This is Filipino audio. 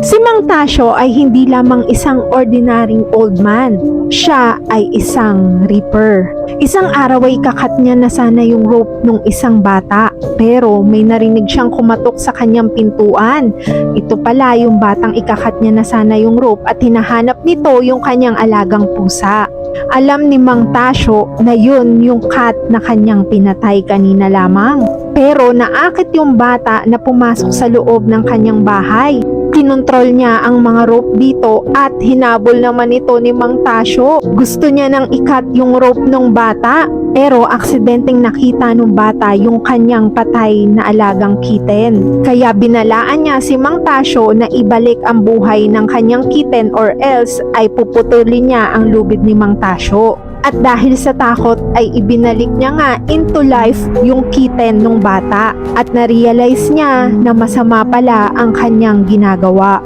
Si Mang Tasyo ay hindi lamang isang ordinaryong old man. Siya ay isang reaper. Isang araw ay kakat niya na sana yung rope ng isang bata. Pero may narinig siyang kumatok sa kanyang pintuan. Ito pala yung batang ikakat niya na sana yung rope at hinahanap nito yung kanyang alagang pusa. Alam ni Mang Tasyo na yun yung cat na kanyang pinatay kanina lamang. Pero naakit yung bata na pumasok sa loob ng kanyang bahay. Kinontrol niya ang mga rope dito at hinabol naman ito ni Mang Tasyo. Gusto niya nang ikat yung rope ng bata pero aksidenteng nakita ng bata yung kanyang patay na alagang kitten. Kaya binalaan niya si Mang Tasyo na ibalik ang buhay ng kanyang kitten or else ay puputulin niya ang lubid ni Mang Tasyo. At dahil sa takot ay ibinalik niya nga into life yung kitten ng bata at na-realize niya na masama pala ang kanyang ginagawa.